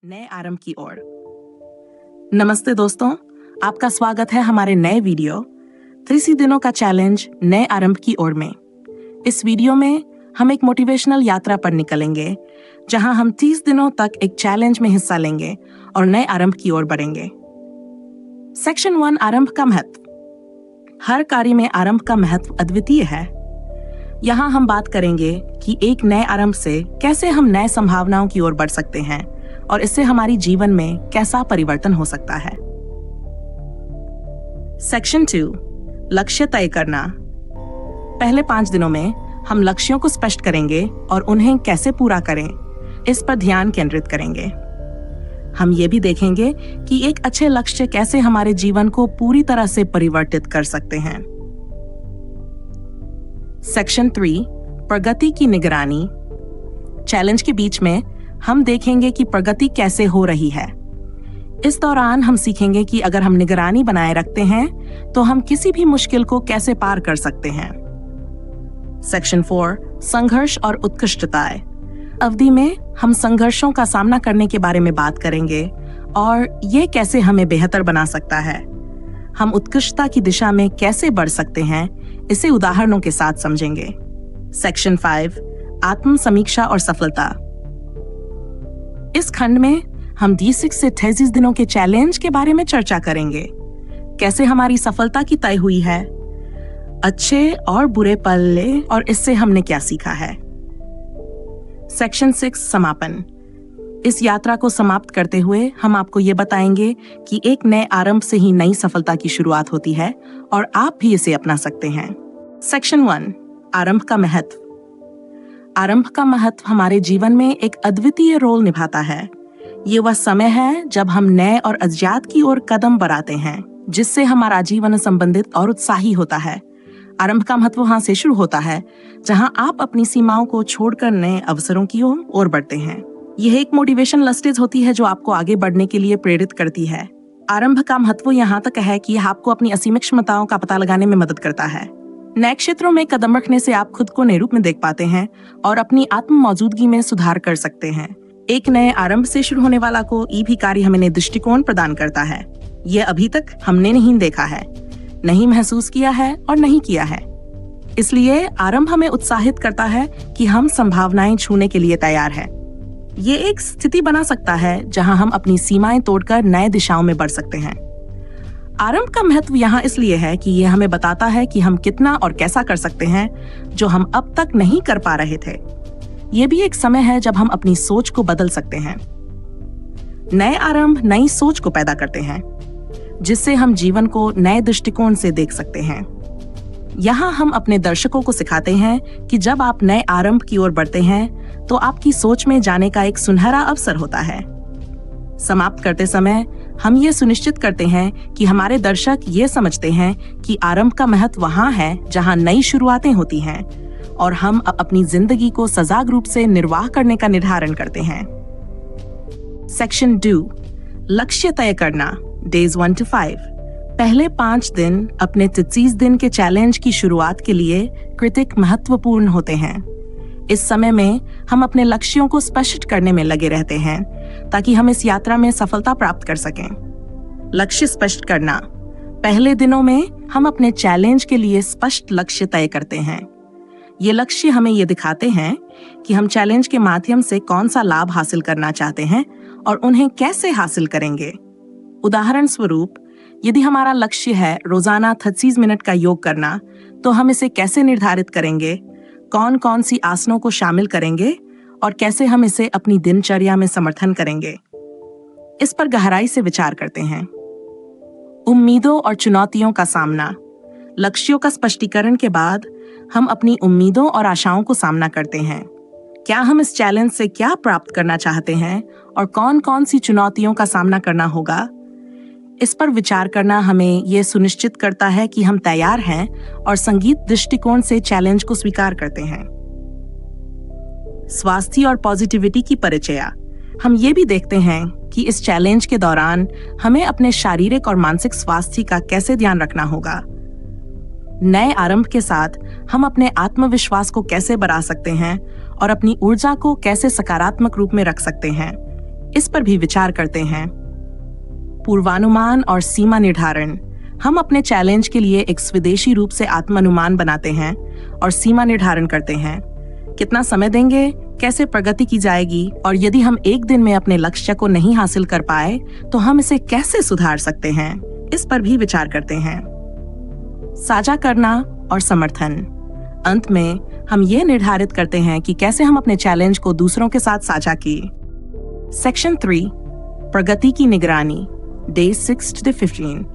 नए आरंभ की ओर। नमस्ते दोस्तों, आपका स्वागत है हमारे नए वीडियो 30 दिनों का चैलेंज नए आरंभ की ओर में। इस वीडियो में हम एक मोटिवेशनल यात्रा पर निकलेंगे जहां हम 30 दिनों तक एक चैलेंज में हिस्सा लेंगे और नए आरंभ की ओर बढ़ेंगे। सेक्शन 1, आरंभ का महत्व। हर कार्य में आरंभ का महत्व अद्वितीय है। यहाँ हम बात करेंगे कि एक नए आरंभ से कैसे हम नए संभावनाओं की ओर बढ़ सकते हैं और इससे हमारी जीवन में कैसा परिवर्तन हो सकता है। सेक्शन 2, लक्ष्य तय करना। पहले 5 दिनों में हम लक्ष्यों को स्पष्ट करेंगे और उन्हें कैसे पूरा करें, इस पर ध्यान केंद्रित करेंगे। हम ये भी देखेंगे कि एक अच्छे लक्ष्य कैसे हमारे जीवन को पूरी तरह से परिवर्तित कर सकते हैं। सेक्शन 3, प्रगति की निगरानी। चैलेंज के बीच में हम देखेंगे कि प्रगति कैसे हो रही है। इस दौरान हम सीखेंगे कि अगर हम निगरानी बनाए रखते हैं तो हम किसी भी मुश्किल को कैसे पार कर सकते हैं। सेक्शन 4, संघर्ष और उत्कृष्टताएं। अवधि में हम संघर्षों का सामना करने के बारे में बात करेंगे और ये कैसे हमें बेहतर बना सकता है। हम उत्कृष्टता की दिशा में कैसे बढ़ सकते हैं, इसे उदाहरणों के साथ समझेंगे। सेक्शन 5, आत्म समीक्षा और सफलता। इस खंड में हम 26 से 38 दिनों के चैलेंज के बारे में चर्चा करेंगे। कैसे हमारी सफलता की तय हुई है, अच्छे और बुरे पल और इससे हमने क्या सीखा है। सेक्शन 6, समापन। इस यात्रा को समाप्त करते हुए हम आपको ये बताएंगे कि एक नए आरंभ से ही नई सफलता की शुरुआत होती है और आप भी इसे अपना सकते हैं। सेक्शन 1, आरंभ का महत्व। आरंभ का महत्व हमारे जीवन में एक अद्वितीय रोल निभाता है। ये वह समय है जब हम नए और अज्ञात की ओर कदम बढ़ाते हैं, जिससे हमारा जीवन संबंधित और उत्साही होता है। आरंभ का महत्व वहां से शुरू होता है जहां आप अपनी सीमाओं को छोड़कर नए अवसरों की ओर बढ़ते हैं। यह एक मोटिवेशन स्टेज होती है जो आपको आगे बढ़ने के लिए प्रेरित करती है। आरंभ का महत्व यहाँ तक है कि यह आपको अपनी असीमित क्षमताओं का पता लगाने में मदद करता है। नए क्षेत्रों में कदम रखने से आप खुद को नए रूप में देख पाते हैं और अपनी आत्म मौजूदगी में सुधार कर सकते हैं। एक नए आरंभ से शुरू होने वाला कोई भी कार्य हमें नए दृष्टिकोण प्रदान करता है। यह अभी तक हमने नहीं देखा है, नहीं महसूस किया है और नहीं किया है। इसलिए आरंभ हमें उत्साहित करता है कि हम संभावनाएं छूने के लिए तैयार हैं। ये एक स्थिति बना सकता है जहां हम अपनी सीमाएं तोड़कर नए दिशाओं में बढ़ सकते हैं। आरंभ का महत्व यहाँ इसलिए है कि यह हमें बताता है कि हम कितना और कैसा कर सकते हैं जो हम अब तक नहीं कर पा रहे थे। ये भी एक समय है जब हम अपनी सोच को बदल सकते हैं। नए आरंभ नई सोच को पैदा करते हैं, जिससे हम जीवन को नए दृष्टिकोण से देख सकते हैं। यहाँ हम अपने दर्शकों को सिखाते हैं कि जब आप नए आरंभ की ओर बढ़ते हैं तो आपकी सोच में जाने का एक सुनहरा अवसर होता है। समाप्त करते समय हम ये सुनिश्चित करते हैं कि हमारे दर्शक ये समझते हैं कि आरंभ का महत्व वहाँ है जहाँ नई शुरुआतें होती हैं और हम अपनी जिंदगी को सजग रूप से निर्वाह करने का निर्धारण करते हैं। सेक्शन 2, लक्ष्य तय करना। Days 1 to 5। पहले 5 दिन अपने 33 दिन के चैलेंज की शुरुआत के लिए क्रिटिक महत्वपूर्ण होते हैं। इस समय में हम अपने लक्ष्यों को स्पष्ट करने में लगे रहते हैं ताकि हम इस यात्रा में सफलता प्राप्त कर सकें। लक्ष्य स्पष्ट करना। पहले दिनों में हम अपने चैलेंज के लिए स्पष्ट लक्ष्य तय करते हैं। ये लक्ष्य हमें ये दिखाते हैं कि हम चैलेंज के माध्यम से कौन सा लाभ हासिल करना चाहते हैं और उन्हें कैसे हासिल करेंगे। उदाहरण स्वरूप, यदि हमारा लक्ष्य है रोजाना 30 मिनट का योग करना, तो हम इसे कैसे निर्धारित करेंगे, कौन कौन सी आसनों को शामिल करेंगे और कैसे हम इसे अपनी दिनचर्या में समर्थन करेंगे। इस पर गहराई से विचार करते हैं। उम्मीदों और चुनौतियों का सामना। लक्ष्यों का स्पष्टीकरण के बाद हम अपनी उम्मीदों और आशाओं को सामना करते हैं। क्या हम इस चैलेंज से क्या प्राप्त करना चाहते हैं और कौन कौन सी चुनौतियों का सामना करना होगा। इस पर विचार करना हमें यह सुनिश्चित करता है कि हम तैयार हैं और संगीत दृष्टिकोण से चैलेंज को स्वीकार करते हैं। स्वास्थ्य और पॉजिटिविटी की परिचय। हम ये भी देखते हैं कि इस चैलेंज के दौरान हमें अपने शारीरिक और मानसिक स्वास्थ्य का कैसे ध्यान रखना होगा। नए आरंभ के साथ हम अपने आत्मविश्वास को कैसे बढ़ा सकते हैं और अपनी ऊर्जा को कैसे सकारात्मक रूप में रख सकते हैं। इस पर भी विचार करते हैं। पूर्वानुमान और सीमा निर्धारण। हम अपने चैलेंज के लिए एक स्वदेशी रूप से आत्मानुमान बनाते हैं और सीमा निर्धारण करते हैं। कितना समय देंगे, कैसे प्रगति की जाएगी, और यदि हम एक दिन में अपने लक्ष्य को नहीं हासिल कर पाए तो हम इसे कैसे सुधार सकते हैं, इस पर भी विचार करते हैं। साझा करना और समर्थन। अंत में हम ये निर्धारित करते हैं कि कैसे हम अपने चैलेंज को दूसरों के साथ साझा किए। सेक्शन 3, प्रगति की निगरानी, डे 6 to 15।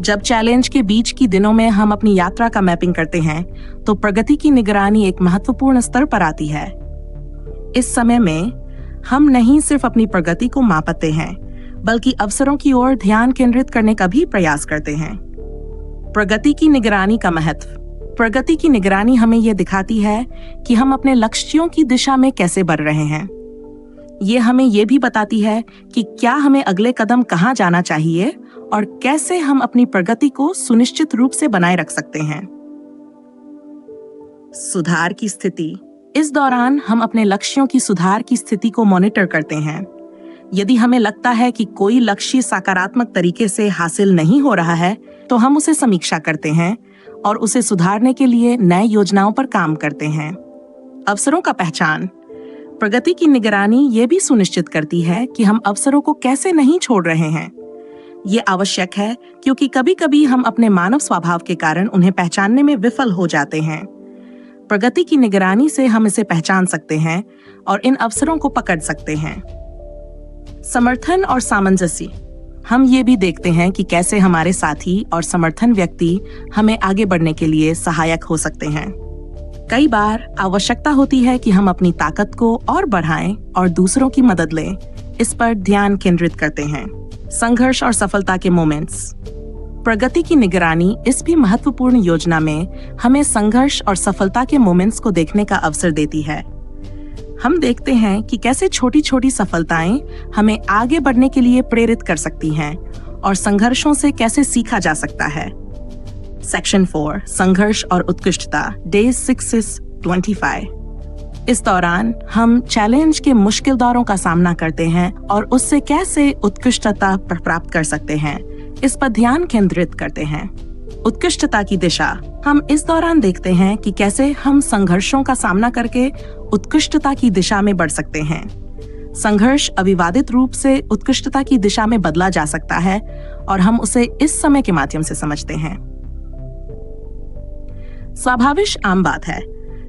जब चैलेंज के बीच की दिनों में हम अपनी यात्रा का मैपिंग करते हैं तो प्रगति की निगरानी एक महत्वपूर्ण स्तर पर आती है। इस समय में हम नहीं सिर्फ अपनी प्रगति को मापते हैं बल्कि अवसरों की ओर ध्यान केंद्रित करने का भी प्रयास करते हैं। प्रगति की निगरानी का महत्व। प्रगति की निगरानी हमें यह दिखाती है कि हम अपने लक्ष्यों की दिशा में कैसे बढ़ रहे हैं। ये हमें यह भी बताती है कि क्या हमें अगले कदम कहाँ जाना चाहिए और कैसे हम अपनी प्रगति को सुनिश्चित रूप से बनाए रख सकते हैं। सुधार की स्थिति। इस दौरान हम अपने लक्ष्यों की सुधार की स्थिति को मॉनिटर करते हैं। यदि हमें लगता है कि कोई लक्ष्य सकारात्मक तरीके से हासिल नहीं हो रहा है तो हम उसे समीक्षा करते हैं और उसे सुधारने के लिए नए योजनाओं पर काम करते हैं। अवसरों का पहचान। प्रगति की निगरानी ये भी सुनिश्चित करती है कि हम अवसरों को कैसे नहीं छोड़ रहे हैं। ये आवश्यक है क्योंकि कभी-कभी हम अपने मानव स्वभाव के कारण उन्हें पहचानने में विफल हो जाते हैं। प्रगति की निगरानी से हम इसे पहचान सकते हैं और इन अवसरों को पकड़ सकते हैं। समर्थन और सामंजस्य। हम ये भी देखते हैं कि कैसे हमारे साथी और समर्थन व्यक्ति हमें आगे बढ़ने के लिए सहायक हो सकते हैं। कई बार आवश्यकता होती है कि हम अपनी ताकत को और बढ़ाएं और दूसरों की मदद लें। इस पर ध्यान केंद्रित करते हैं। संघर्ष और सफलता के मोमेंट्स। प्रगति की निगरानी इस भी महत्वपूर्ण योजना में हमें संघर्ष और सफलता के मोमेंट्स को देखने का अवसर देती है। हम देखते हैं कि कैसे छोटी छोटी सफलताएं हमें आगे बढ़ने के लिए प्रेरित कर सकती हैं और संघर्षों से कैसे सीखा जा सकता है। सेक्शन 4, संघर्ष और उत्कृष्टता, डे 6 to 25। इस दौरान हम चैलेंज के मुश्किल दौरों का सामना करते हैं और उससे कैसे उत्कृष्टता प्राप्त कर सकते हैं, इस पर ध्यान केंद्रित करते हैं। उत्कृष्टता की दिशा। हम इस दौरान देखते हैं कि कैसे हम संघर्षों का सामना करके उत्कृष्टता की दिशा में बढ़ सकते हैं। संघर्ष अविवादित रूप से उत्कृष्टता की दिशा में बदला जा सकता है और हम उसे इस समय के माध्यम से समझते हैं। स्वाभाविक आम बात है,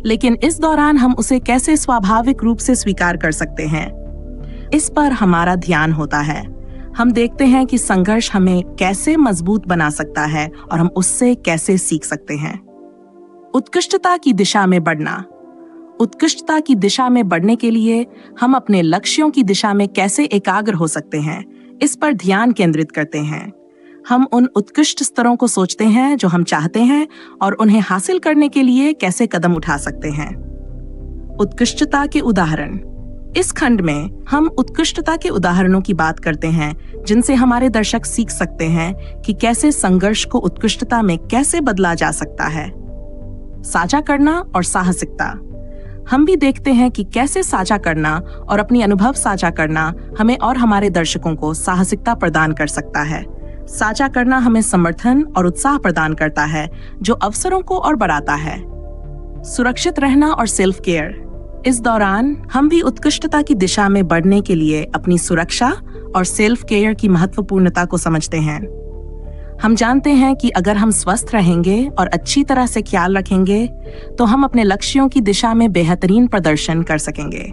लेकिन इस दौरान हम उसे कैसे स्वाभाविक रूप से स्वीकार कर सकते हैं, इस पर हमारा ध्यान होता है। हम देखते हैं कि संघर्ष हमें कैसे मजबूत बना सकता है और हम उससे कैसे सीख सकते हैं। उत्कृष्टता की दिशा में बढ़ना। उत्कृष्टता की दिशा में बढ़ने के लिए हम अपने लक्ष्यों की दिशा में कैसे एकाग्र हो सकते हैं, इस पर ध्यान केंद्रित करते हैं। हम उन उत्कृष्ट स्तरों को सोचते हैं जो हम चाहते हैं और उन्हें हासिल करने के लिए कैसे कदम उठा सकते हैं। उत्कृष्टता के उदाहरण। इस खंड में हम उत्कृष्टता के उदाहरणों की बात करते हैं जिनसे हमारे दर्शक सीख सकते हैं कि कैसे संघर्ष को उत्कृष्टता में कैसे बदला जा सकता है। साझा करना और साहसिकता। हम भी देखते हैं कि कैसे साझा करना और अपनी अनुभव साझा करना हमें और हमारे दर्शकों को साहसिकता प्रदान कर सकता है। साझा करना हमें समर्थन और उत्साह प्रदान करता है जो अवसरों को और बढ़ाता है। सुरक्षित रहना और सेल्फ केयर। इस दौरान हम भी उत्कृष्टता की दिशा में बढ़ने के लिए अपनी सुरक्षा और सेल्फ केयर की महत्वपूर्णता को समझते हैं। हम जानते हैं कि अगर हम स्वस्थ रहेंगे और अच्छी तरह से ख्याल रखेंगे तो हम अपने लक्ष्यों की दिशा में बेहतरीन प्रदर्शन कर सकेंगे।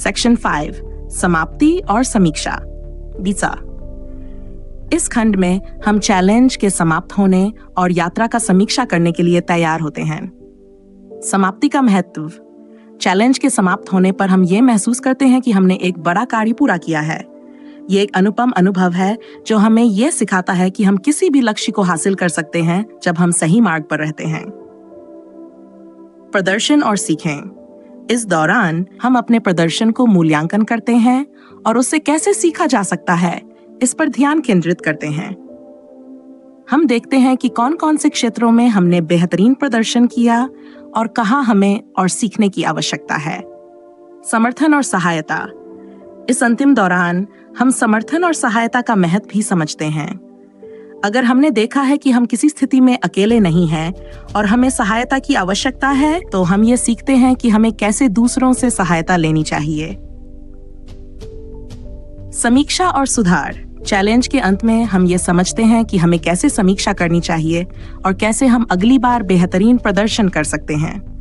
सेक्शन 5, समाप्ति और समीक्षा, दिशा। इस खंड में हम चैलेंज के समाप्त होने और यात्रा का समीक्षा करने के लिए तैयार होते हैं। समाप्ति का महत्व। चैलेंज के समाप्त होने पर हम ये महसूस करते हैं कि हमने एक बड़ा कार्य पूरा किया है। ये एक अनुपम अनुभव है जो हमें यह सिखाता है कि हम किसी भी लक्ष्य को हासिल कर सकते हैं जब हम सही मार्ग पर रहते हैं। प्रदर्शन और सीखें। इस दौरान हम अपने प्रदर्शन को मूल्यांकन करते हैं और उससे कैसे सीखा जा सकता है, इस पर ध्यान केंद्रित करते हैं। हम देखते हैं कि कौन कौन से क्षेत्रों में हमने बेहतरीन प्रदर्शन किया और कहां हमें और सीखने की आवश्यकता है। समर्थन और सहायता। इस अंतिम दौरान हम समर्थन और सहायता का महत्व भी समझते हैं। अगर हमने देखा है कि हम किसी स्थिति में अकेले नहीं हैं और हमें सहायता की आवश्यकता है, तो हम ये सीखते हैं कि हमें कैसे दूसरों से सहायता लेनी चाहिए। समीक्षा और सुधार। चैलेंज के अंत में हम ये समझते हैं कि हमें कैसे समीक्षा करनी चाहिए और कैसे हम अगली बार बेहतरीन प्रदर्शन कर सकते हैं।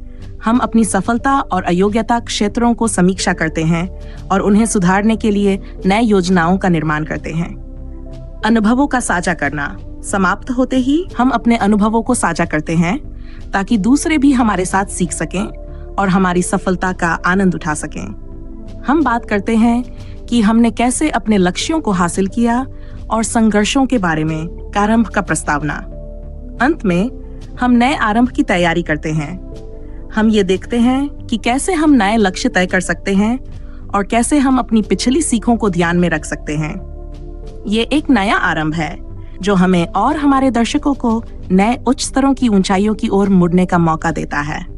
हम अपनी सफलता और अयोग्यता क्षेत्रों को समीक्षा करते हैं और उन्हें सुधारने के लिए नए योजनाओं का निर्माण करते हैं। अनुभवों का साझा करना। समाप्त होते ही हम अपने अनुभवों को साझा करते हैं ताकि दूसरे भी हमारे साथ सीख सकें और हमारी सफलता का आनंद उठा सकें। हम बात करते हैं कि हमने कैसे अपने लक्ष्यों को हासिल किया और संघर्षों के बारे में प्रारंभ का प्रस्तावना। अंत में हम नए आरंभ की तैयारी करते हैं। हम ये देखते हैं कि कैसे हम नए लक्ष्य तय कर सकते हैं और कैसे हम अपनी पिछली सीखों को ध्यान में रख सकते हैं। ये एक नया आरंभ है जो हमें और हमारे दर्शकों को नए उच्च स्तरों की ऊंचाइयों की ओर मुड़ने का मौका देता है।